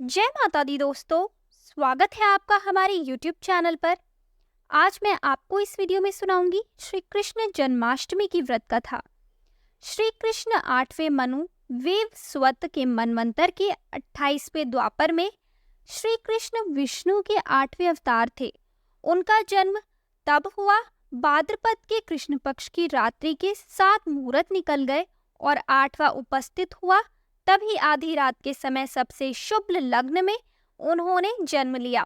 जय माता दी दोस्तों। स्वागत है आपका हमारे YouTube चैनल पर। आज मैं आपको इस वीडियो में सुनाऊंगी श्री कृष्ण जन्माष्टमी की व्रत कथा। श्री कृष्ण 8वें मनु वेव स्वत के मनवंतर के 28वें द्वापर में श्री कृष्ण विष्णु के 8वें अवतार थे। उनका जन्म तब हुआ भाद्रपद के कृष्ण पक्ष की रात्रि के 7 मुहूर्त निकल गए और 8वां उपस्थित हुआ। तभी आधी रात के समय सबसे शुभ लग्न में उन्होंने जन्म लिया।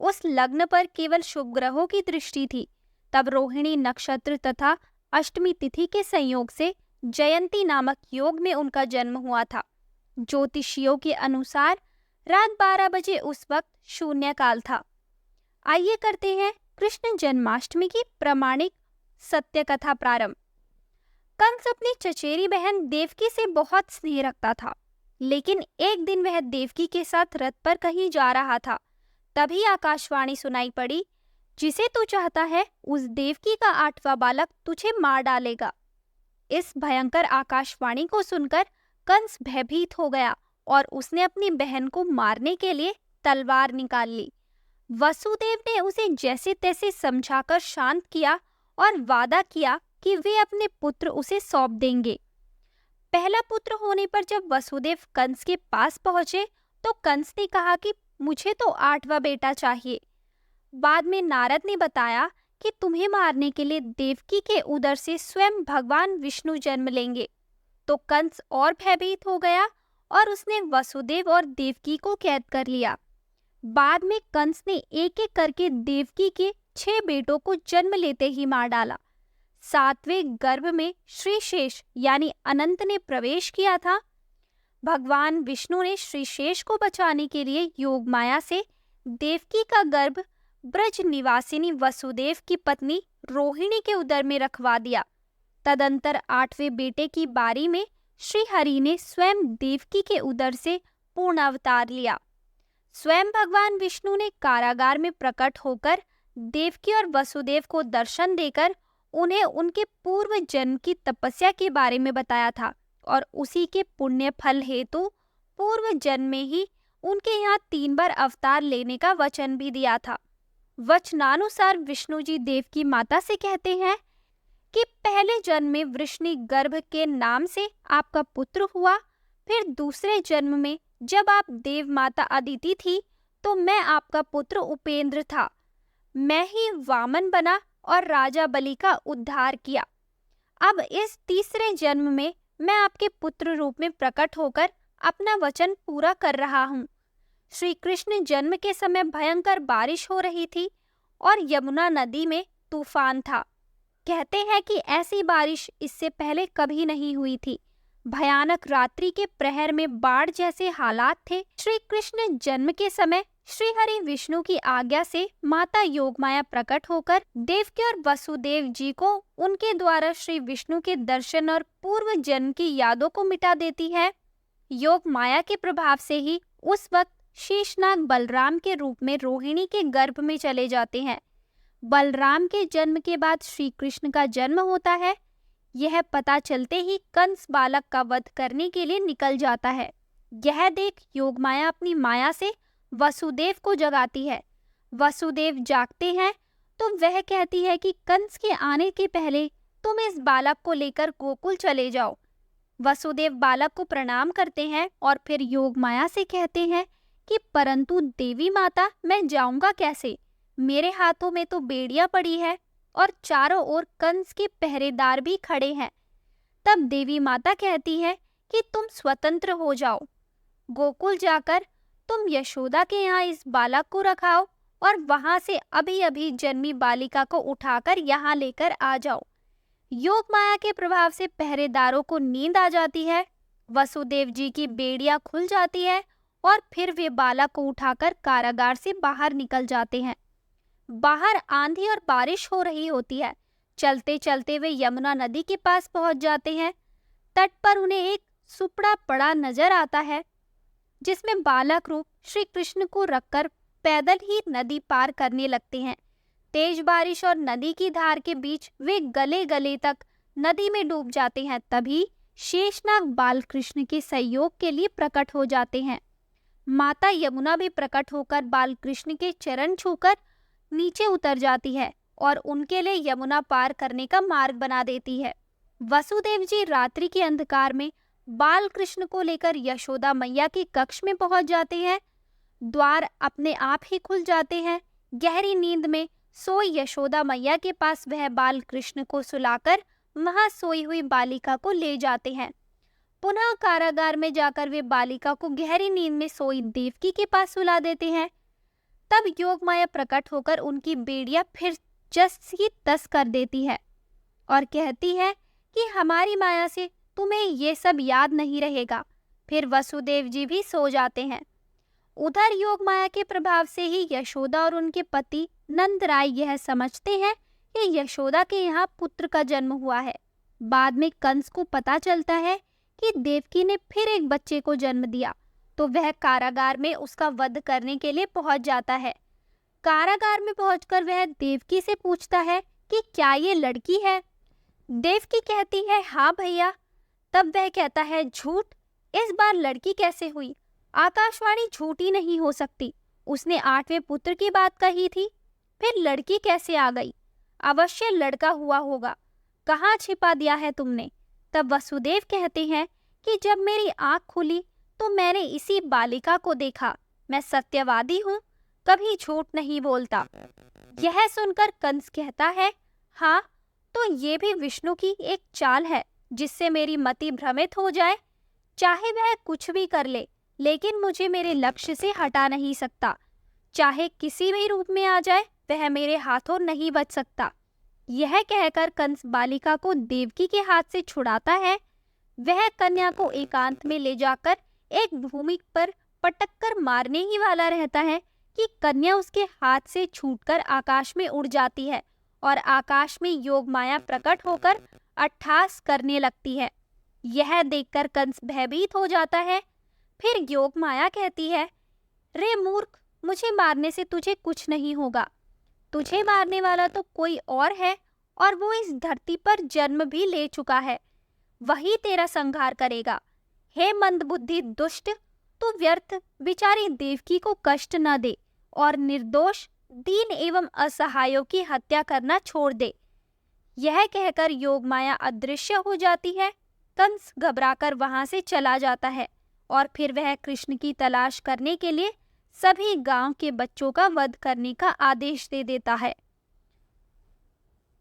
उस लग्न पर केवल शुभ ग्रहों की दृष्टि थी। तब रोहिणी नक्षत्र तथा अष्टमी तिथि के संयोग से जयंती नामक योग में उनका जन्म हुआ था। ज्योतिषियों के अनुसार रात 12 बजे उस वक्त शून्य काल था। आइए करते हैं कृष्ण जन्माष्टमी की प्रमाणिक सत्य कथा प्रारंभ। कंस अपनी चचेरी बहन देवकी से बहुत स्नेह रखता था, लेकिन एक दिन वह देवकी के साथ रथ पर कहीं जा रहा था। तभी आकाशवाणी सुनाई पड़ी, जिसे तू चाहता है उस देवकी का 8वां बालक तुझे मार डालेगा। इस भयंकर आकाशवाणी को सुनकर कंस भयभीत हो गया और उसने अपनी बहन को मारने के लिए तलवार निकाल ली। वसुदेव ने उसे जैसे तैसे समझाकर शांत किया और वादा किया कि वे अपने पुत्र उसे सौंप देंगे। पहला पुत्र होने पर जब वसुदेव कंस के पास पहुंचे तो कंस ने कहा कि मुझे तो 8वां बेटा चाहिए। बाद में नारद ने बताया कि तुम्हें मारने के लिए देवकी के उदर से स्वयं भगवान विष्णु जन्म लेंगे। तो कंस और भयभीत हो गया और उसने वसुदेव और देवकी को कैद कर लिया। बाद में कंस ने एक एक करके देवकी के 6 बेटों को जन्म लेते ही मार डाला। 7वें गर्भ में श्रीशेष यानी अनंत ने प्रवेश किया था। भगवान विष्णु ने श्रीशेष को बचाने के लिए योग माया से देवकी का गर्भ ब्रज निवासिनी वसुदेव की पत्नी रोहिणी के उदर में रखवा दिया। तदंतर 8वें बेटे की बारी में श्री हरि ने स्वयं देवकी के उदर से पूर्ण अवतार लिया। स्वयं भगवान विष्णु ने कारागार में प्रकट होकर देवकी और वसुदेव को दर्शन देकर उन्हें उनके पूर्व जन्म की तपस्या के बारे में बताया था और उसी के पुण्य फल हेतु पूर्व जन्म में ही उनके यहाँ 3 बार अवतार लेने का वचन भी दिया था। वचनानुसार विष्णु जी देवकी माता से कहते हैं कि पहले जन्म में वृष्णि गर्भ के नाम से आपका पुत्र हुआ। फिर दूसरे जन्म में जब आप देव माता अदिति थी तो मैं आपका पुत्र उपेंद्र था। मैं ही वामन बना और राजा बलि का उद्धार किया। अब इस तीसरे जन्म में मैं आपके पुत्र रूप में प्रकट होकर अपना वचन पूरा कर रहा हूँ। श्री कृष्ण जन्म के समय भयंकर बारिश हो रही थी और यमुना नदी में तूफान था। कहते हैं कि ऐसी बारिश इससे पहले कभी नहीं हुई थी। भयानक रात्रि के प्रहर में बाढ़ जैसे हालात थे। श्री कृष्ण जन्म के समय श्री हरि विष्णु की आज्ञा से माता योगमाया प्रकट होकर देवकी और वसुदेव जी को उनके द्वारा श्री विष्णु के दर्शन और पूर्व जन्म की यादों को मिटा देती है। योग माया के प्रभाव से ही उस वक्त शेषनाग बलराम के रूप में रोहिणी के गर्भ में चले जाते हैं। बलराम के जन्म के बाद श्री कृष्ण का जन्म होता है। यह पता चलते ही कंस बालक का वध करने के लिए निकल जाता है। यह देख योगमाया अपनी माया से वसुदेव को जगाती है। वसुदेव जागते हैं तो वह कहती है कि कंस के आने के पहले तुम इस बालक को लेकर गोकुल चले जाओ। वसुदेव बालक को प्रणाम करते हैं और फिर योगमाया से कहते हैं कि परंतु देवी माता, मैं जाऊंगा कैसे? मेरे हाथों में तो बेड़ियां पड़ी है और चारों ओर कंस के पहरेदार भी खड़े हैं। तब देवी माता कहती है कि तुम स्वतंत्र हो जाओ। गोकुल जाकर तुम यशोदा के यहाँ इस बालक को रखाओ और वहां से अभी अभी जन्मी बालिका को उठाकर यहाँ लेकर आ जाओ। योग माया के प्रभाव से पहरेदारों को नींद आ जाती है। वसुदेव जी की बेड़ियां खुल जाती है और फिर वे बालक को उठाकर कारागार से बाहर निकल जाते हैं। बाहर आंधी और बारिश हो रही होती है। चलते चलते वे यमुना नदी के पास पहुंच जाते हैं। तट पर उन्हें एक सुपड़ा पड़ा नजर आता है, जिसमें बालक रूप श्री कृष्ण को रखकर पैदल ही नदी पार करने लगते हैं। तेज बारिश और नदी की धार के बीच वे गले गले तक नदी में डूब जाते हैं। तभी शेषनाग बाल कृष्ण के सहयोग के लिए प्रकट हो जाते हैं। माता यमुना भी प्रकट होकर बाल कृष्ण के चरण छूकर नीचे उतर जाती है और उनके लिए यमुना पार करने का मार्ग बना देती है। वसुदेव जी रात्रि के अंधकार में बाल कृष्ण को लेकर यशोदा मैया के कक्ष में पहुंच जाते हैं। द्वार अपने आप ही खुल जाते हैं। गहरी नींद में सोई यशोदा मैया के पास वह बाल कृष्ण को सुलाकर वहां सोई हुई बालिका को ले जाते हैं। पुनः कारागार में जाकर वे बालिका को गहरी नींद में सोई देवकी के पास सुला देते हैं। तब योग माया प्रकट होकर उनकी बेड़ियां फिर जस की तस कर देती है और कहती है कि हमारी माया से तुम्हें ये सब याद नहीं रहेगा। फिर वसुदेव जी भी सो जाते हैं। उधर योग माया के प्रभाव से ही यशोदा और उनके पति नंद राय यह समझते हैं कि यशोदा के यहाँ पुत्र का जन्म हुआ है। बाद में कंस को पता चलता है कि देवकी ने फिर एक बच्चे को जन्म दिया, तो वह कारागार में उसका वध करने के लिए पहुंच जाता है। कारागार में पहुंचकर वह देवकी से पूछता है कि क्या ये लड़की है। देवकी कहती है हाँ भैया। तब वह कहता है झूठ, इस बार लड़की कैसे हुई? आकाशवाणी झूठी नहीं हो सकती। उसने 8वें पुत्र की बात कही थी, फिर लड़की कैसे आ गई? अवश्य लड़का हुआ होगा। कहाँ छिपा दिया है तुमने? तब वसुदेव कहते हैं कि जब मेरी आंख खुली तो मैंने इसी बालिका को देखा। मैं सत्यवादी हूँ, कभी झूठ नहीं बोलता। यह सुनकर कंस कहता है हाँ, तो ये भी विष्णु की एक चाल है जिससे मेरी मति भ्रमित हो जाए। चाहे वह कुछ भी कर ले, लेकिन मुझे मेरे लक्ष्य से हटा नहीं सकता। चाहे किसी भी रूप में आ जाए, वह मेरे हाथों नहीं बच सकता। यह कहकर कंस बालिका को देवकी के हाथ से छुड़ाता है। वह कन्या को एकांत में ले जाकर एक भूमि पर पटक कर मारने ही वाला रहता है कि कन्या उसके हाथ से छूटकर आकाश में उड़ जाती है और आकाश में योग माया प्रकट होकर अट्टहास करने लगती है। यह देखकर कंस भयभीत हो जाता है। फिर योग माया कहती है रे मूर्ख, मुझे मारने से तुझे कुछ नहीं होगा। तुझे मारने वाला तो कोई और है और वो इस धरती पर जन्म भी ले चुका है। वही तेरा संहार करेगा। हे मंदबुद्धि दुष्ट, तू व्यर्थ बेचारी देवकी को कष्ट न दे और निर्दोष दीन एवं असहायों की हत्या करना छोड़ दे। यह कहकर योग माया अदृश्य हो जाती है। कंस घबराकर वहां से चला जाता है और फिर वह कृष्ण की तलाश करने के लिए सभी गांव के बच्चों का वध करने का आदेश दे देता है।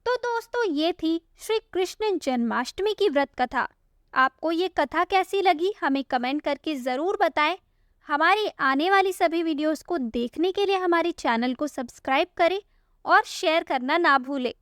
तो दोस्तों, ये थी श्री कृष्ण जन्माष्टमी की व्रत कथा। आपको ये कथा कैसी लगी हमें कमेंट करके ज़रूर बताएं। हमारी आने वाली सभी वीडियोस को देखने के लिए हमारे चैनल को सब्सक्राइब करें और शेयर करना ना भूलें।